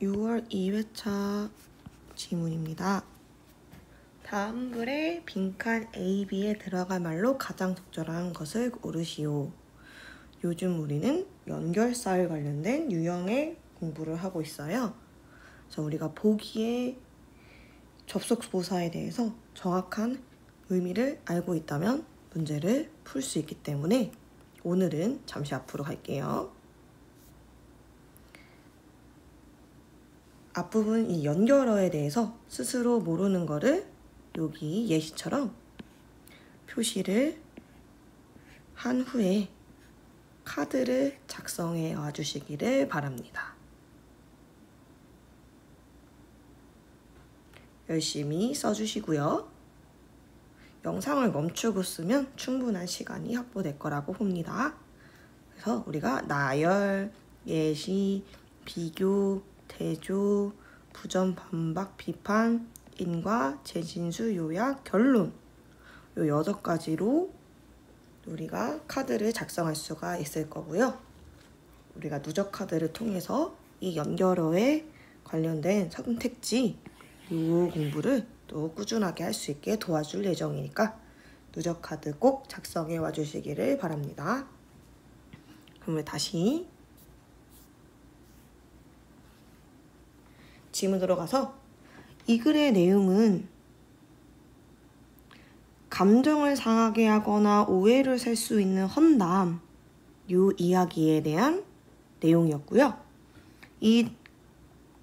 6월 2회차 지문입니다. 다음 글에 빈칸 A, B에 들어갈 말로 가장 적절한 것을 고르시오. 요즘 우리는 연결사에 관련된 유형의 공부를 하고 있어요. 그래서 우리가 보기에 접속부사에 대해서 정확한 의미를 알고 있다면 문제를 풀 수 있기 때문에 오늘은 잠시 앞으로 갈게요. 앞부분 이 연결어에 대해서 스스로 모르는 거를 여기 예시처럼 표시를 한 후에 카드를 작성해 와주시기를 바랍니다. 열심히 써주시고요. 영상을 멈추고 쓰면 충분한 시간이 확보될 거라고 봅니다. 그래서 우리가 나열, 예시, 비교, 대조, 부정, 반박, 비판, 인과, 재진수, 요약, 결론 요 6가지로 우리가 카드를 작성할 수가 있을 거고요. 우리가 누적 카드를 통해서 이 연결어에 관련된 선택지 요 공부를 또 꾸준하게 할 수 있게 도와줄 예정이니까 누적 카드 꼭 작성해 와 주시기를 바랍니다. 그러면 다시 지문으로 가서 이 글의 내용은 감정을 상하게 하거나 오해를 살 수 있는 헌담 요 이야기에 대한 내용이었고요. 이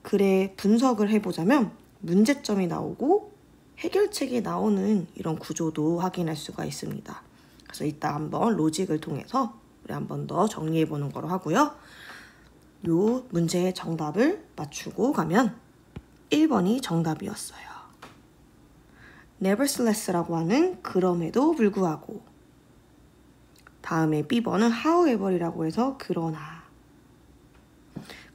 글의 분석을 해보자면 문제점이 나오고 해결책이 나오는 이런 구조도 확인할 수가 있습니다. 그래서 이따 한번 로직을 통해서 우리 한번 더 정리해보는 거로 하고요. 요 문제의 정답을 맞추고 가면 1번이 정답이었어요. nevertheless라고 하는 그럼에도 불구하고, 다음에 B번은 however이라고 해서 그러나.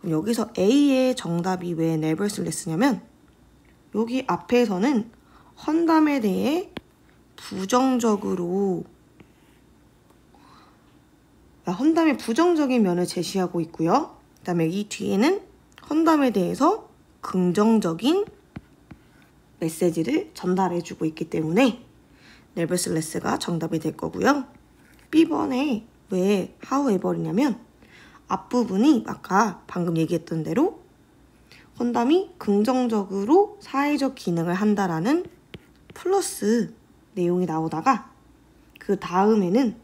그럼 여기서 A의 정답이 왜 nevertheless냐면 여기 앞에서는 헌담에 대해 부정적으로 헌담의 부정적인 면을 제시하고 있고요. 그 다음에 이 뒤에는 헌담에 대해서 긍정적인 메시지를 전달해주고 있기 때문에 nevertheless가 정답이 될 거고요. B번에 왜 however이냐면 앞부분이 아까 방금 얘기했던 대로 헌담이 긍정적으로 사회적 기능을 한다라는 플러스 내용이 나오다가 그 다음에는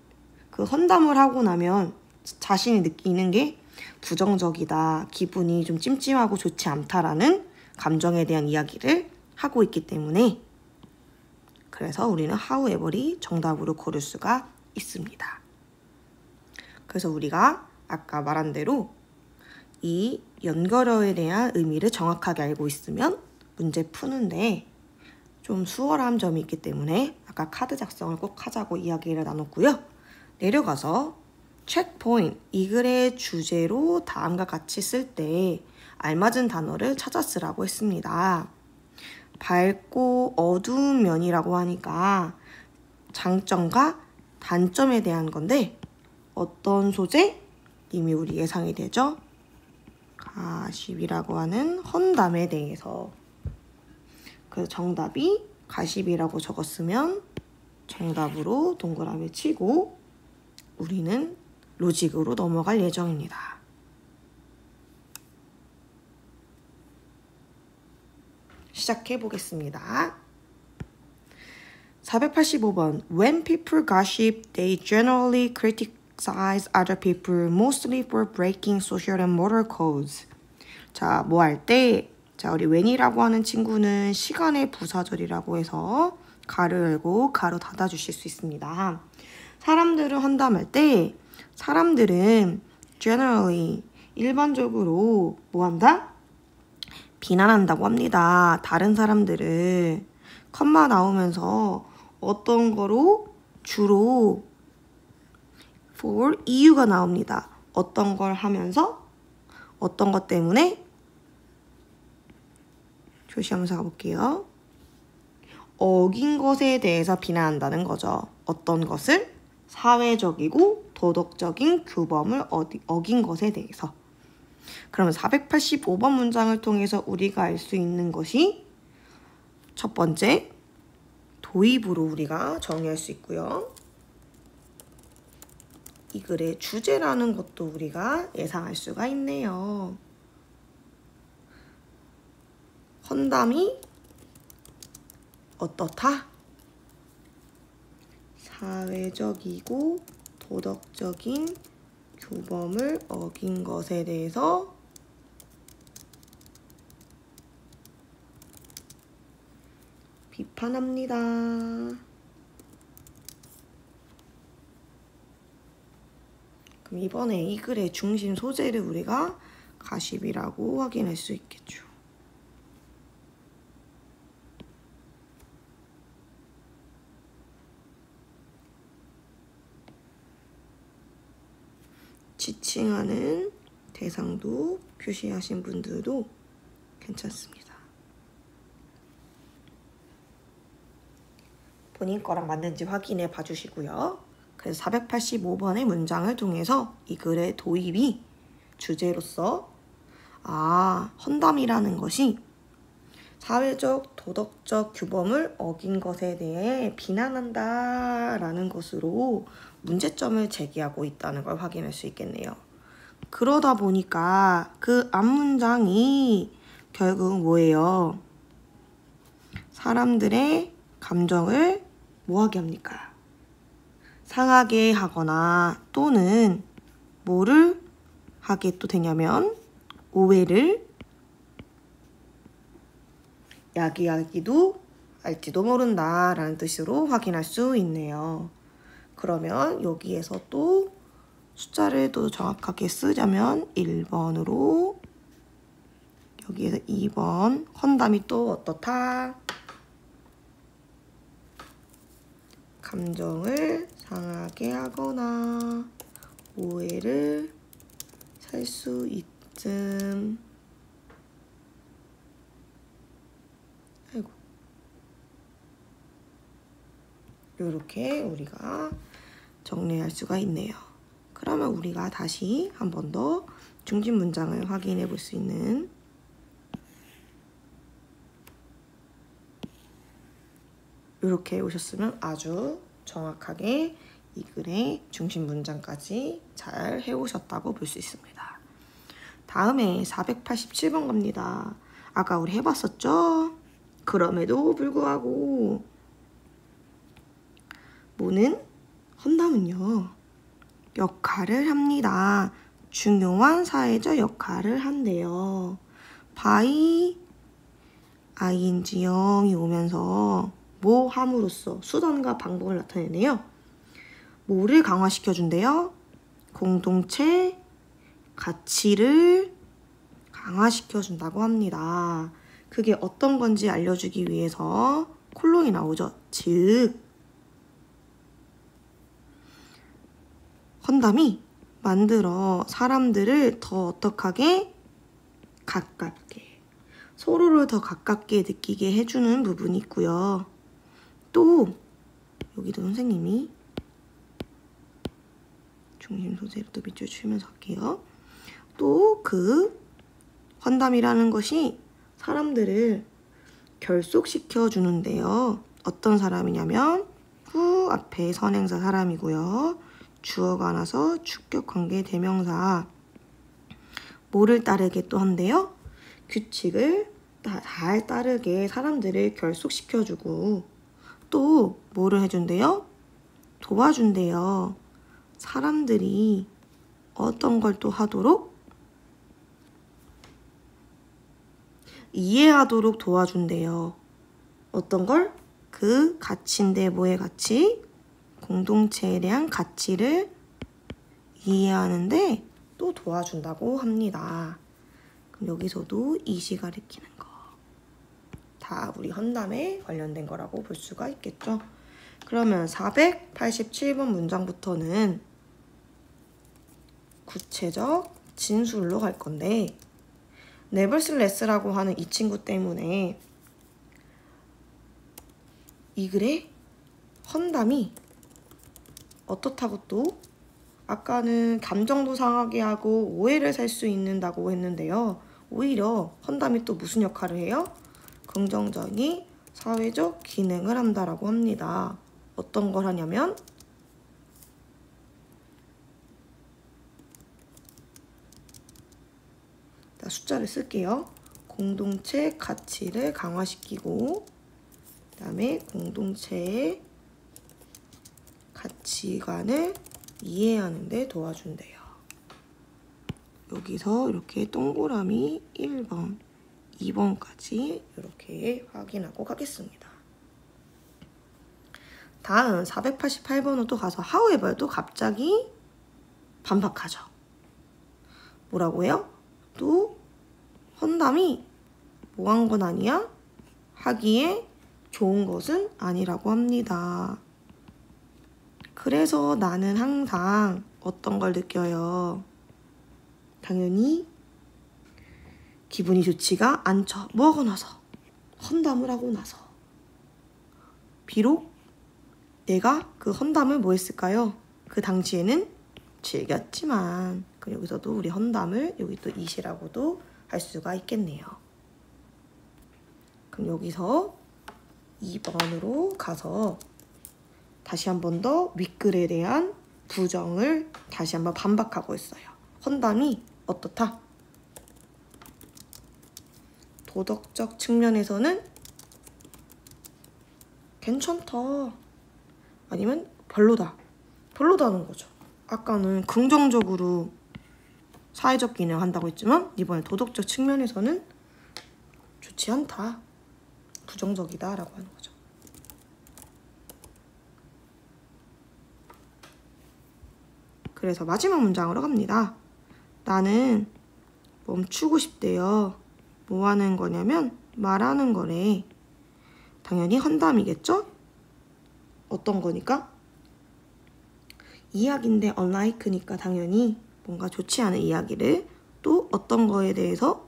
그 헌담을 하고 나면 자신이 느끼는 게 부정적이다, 기분이 좀 찜찜하고 좋지 않다라는 감정에 대한 이야기를 하고 있기 때문에 그래서 우리는 however이 정답으로 고를 수가 있습니다. 그래서 우리가 아까 말한 대로 이 연결어에 대한 의미를 정확하게 알고 있으면 문제 푸는데 좀 수월한 점이 있기 때문에 아까 카드 작성을 꼭 하자고 이야기를 나눴고요. 내려가서 체크포인트, 이 글의 주제로 다음과 같이 쓸 때 알맞은 단어를 찾아 쓰라고 했습니다. 밝고 어두운 면이라고 하니까 장점과 단점에 대한 건데 어떤 소재? 이미 우리 예상이 되죠? 가십이라고 하는 헌담에 대해서. 그래서 정답이 가십이라고 적었으면 정답으로 동그라미 치고 우리는 로직으로 넘어갈 예정입니다. 시작해 보겠습니다. 485번 When people gossip, they generally criticize other people, mostly for breaking social and moral codes. 자, 뭐 할 때? 자, 우리 when이라고 하는 친구는 시간의 부사절이라고 해서 가로 열고 가로 닫아 주실 수 있습니다. 사람들을 헌담할 때 사람들은 generally 일반적으로 뭐 한다? 비난한다고 합니다. 다른 사람들을. 컴마 나오면서 어떤 거로 주로 for 이유가 나옵니다. 어떤 걸 하면서 어떤 것 때문에 조시하면서 가볼게요. 어긴 것에 대해서 비난한다는 거죠. 어떤 것을? 사회적이고 도덕적인 규범을 어긴 것에 대해서. 그러면 485번 문장을 통해서 우리가 알 수 있는 것이 첫 번째, 도입으로 우리가 정의할 수 있고요. 이 글의 주제라는 것도 우리가 예상할 수가 있네요. 헌담이 어떻다? 사회적이고 도덕적인 규범을 어긴 것에 대해서 비판합니다. 그럼 이번에 이 글의 중심 소재를 우리가 가십이라고 확인할 수 있겠죠. 지칭하는 대상도 표시하신 분들도 괜찮습니다. 본인 거랑 맞는지 확인해 봐주시고요. 그래서 485번의 문장을 통해서 이 글의 도입이 주제로서 헌담이라는 것이 사회적, 도덕적 규범을 어긴 것에 대해 비난한다 라는 것으로 문제점을 제기하고 있다는 걸 확인할 수 있겠네요. 그러다 보니까 그 앞문장이 결국 뭐예요? 사람들의 감정을 뭐하게 합니까? 상하게 하거나 또는 뭐를 하게 또 되냐면 오해를 야기하기도 할지도 모른다 라는 뜻으로 확인할 수 있네요. 그러면 여기에서 또 숫자를 또 정확하게 쓰자면 1번으로 여기에서 2번 헌담이 또 어떻다? 감정을 상하게 하거나 오해를 살 수 있음. 아이고. 이렇게 우리가 정리할 수가 있네요. 그러면 우리가 다시 한 번 더 중심 문장을 확인해 볼 수 있는 이렇게 오셨으면 아주 정확하게 이 글의 중심 문장까지 잘 해오셨다고 볼 수 있습니다. 다음에 487번 갑니다. 아까 우리 해봤었죠? 그럼에도 불구하고 뭐는 헌담은요 역할을 합니다. 중요한 사회적 역할을 한대요. by ing형이 오면서 뭐 함으로써 수단과 방법을 나타내네요. 뭐를 강화시켜준대요? 공동체 가치를 강화시켜준다고 합니다. 그게 어떤 건지 알려주기 위해서 콜론이 나오죠. 즉 헌담이 만들어 사람들을 더 어떡하게? 가깝게 서로를 더 가깝게 느끼게 해주는 부분이 있고요. 또 여기도 선생님이 중심 소재를 또 밑줄 치면서 할게요. 또 그 헌담이라는 것이 사람들을 결속시켜 주는데요. 어떤 사람이냐면 후 앞에 선행사 사람이고요. 주어가 나서 주격관계 대명사 뭐를 따르게 또 한대요? 규칙을 잘 따르게 사람들을 결속시켜주고 또 뭐를 해준대요? 도와준대요. 사람들이 어떤 걸 또 하도록? 이해하도록 도와준대요. 어떤 걸? 그 가치인데 뭐의 가치? 공동체에 대한 가치를 이해하는데 또 도와준다고 합니다. 그럼 여기서도 이시 가리키는 거. 다 우리 헌담에 관련된 거라고 볼 수가 있겠죠. 그러면 487번 문장부터는 구체적 진술로 갈 건데 네버슬레스라고 하는 이 친구 때문에 이 글의 헌담이 어떻다고 또 아까는 감정도 상하게 하고 오해를 살 수 있는다고 했는데요. 오히려 헌담이 또 무슨 역할을 해요? 긍정적인 사회적 기능을 한다라고 합니다. 어떤 걸 하냐면 숫자를 쓸게요. 공동체 가치를 강화시키고 그다음에 공동체의 가치관을 이해하는 데 도와준대요. 여기서 이렇게 동그라미 1번, 2번까지 이렇게 확인하고 가겠습니다. 다음 488번은 또 가서 however 또 갑자기 반박하죠. 뭐라고 해요? 또 헌담이 뭐 한 건 아니야? 하기에 좋은 것은 아니라고 합니다. 그래서 나는 항상 어떤 걸 느껴요? 당연히 기분이 좋지가 않죠. 뭐 하고 나서? 헌담을 하고 나서. 비록 내가 그 헌담을 뭐 했을까요? 그 당시에는 즐겼지만 여기서도 우리 헌담을 여기 또 it이라고도 할 수가 있겠네요. 그럼 여기서 2번으로 가서 다시 한 번 더 윗글에 대한 부정을 다시 한번 반박하고 있어요. 헌담이 어떻다? 도덕적 측면에서는 괜찮다. 아니면 별로다. 별로다는 거죠. 아까는 긍정적으로 사회적 기능 한다고 했지만 이번에 도덕적 측면에서는 좋지 않다. 부정적이다 라고 하는 거죠. 그래서 마지막 문장으로 갑니다. 나는 멈추고 싶대요. 뭐 하는 거냐면 말하는 거래. 당연히 헌담이겠죠? 어떤 거니까? 이야기인데 unlike니까 당연히 뭔가 좋지 않은 이야기를 또 어떤 거에 대해서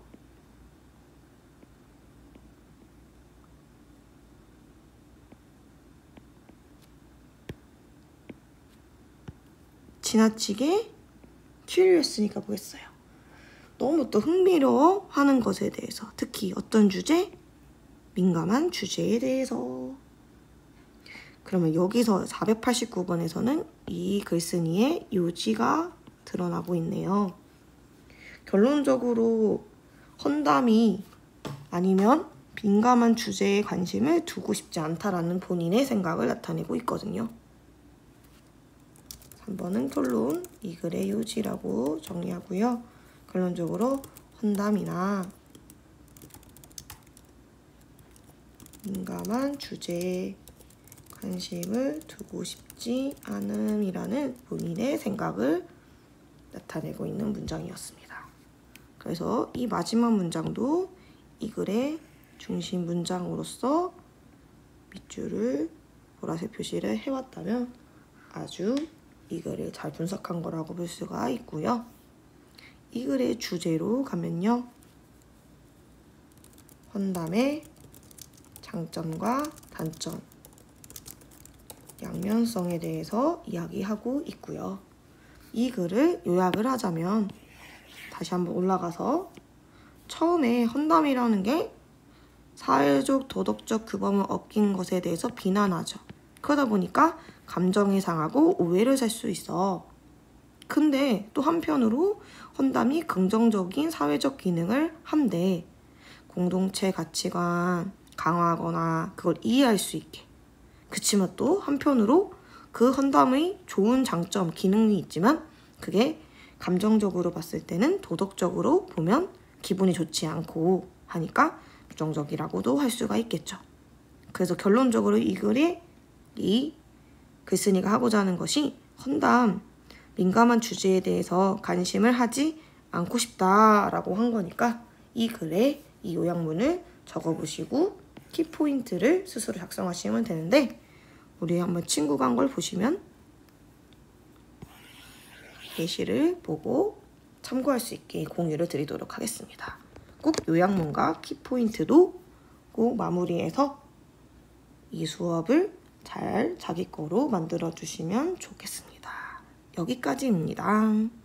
지나치게 curious니까 뭐겠어요? 너무 또 흥미로워 하는 것에 대해서 특히 어떤 주제? 민감한 주제에 대해서. 그러면 여기서 489번에서는 이 글쓴이의 요지가 드러나고 있네요. 결론적으로 헌담이 아니면 민감한 주제에 관심을 두고 싶지 않다라는 본인의 생각을 나타내고 있거든요. 3번은 결론, 이 글의 요지라고 정리하고요. 결론적으로 헌담이나 민감한 주제에 관심을 두고 싶지 않음이라는 본인의 생각을 나타내고 있는 문장이었습니다. 그래서 이 마지막 문장도 이 글의 중심 문장으로서 밑줄을 보라색 표시를 해왔다면 아주 이 글을 잘 분석한 거라고 볼 수가 있고요. 이 글의 주제로 가면요. 헌담의 장점과 단점, 양면성에 대해서 이야기하고 있고요. 이 글을 요약을 하자면 다시 한번 올라가서 처음에 헌담이라는 게 사회적 도덕적 규범을 어긴 것에 대해서 비난하죠. 그러다 보니까 감정이 상하고 오해를 살 수 있어. 근데 또 한편으로 헌담이 긍정적인 사회적 기능을 한대. 공동체 가치관 강화하거나 그걸 이해할 수 있게. 그치만 또 한편으로 그 헌담의 좋은 장점, 기능이 있지만 그게 감정적으로 봤을 때는 도덕적으로 보면 기분이 좋지 않고 하니까 부정적이라고도 할 수가 있겠죠. 그래서 결론적으로 이 글에 이 글쓴이가 하고자 하는 것이 헌담, 민감한 주제에 대해서 관심을 하지 않고 싶다라고 한 거니까 이 글에 이 요약문을 적어보시고 키포인트를 스스로 작성하시면 되는데 우리 한번 친구가 한 걸 보시면 예시를 보고 참고할 수 있게 공유를 드리도록 하겠습니다. 꼭 요약문과 키포인트도 꼭 마무리해서 이 수업을 잘 자기 거로 만들어 주시면 좋겠습니다. 여기까지입니다.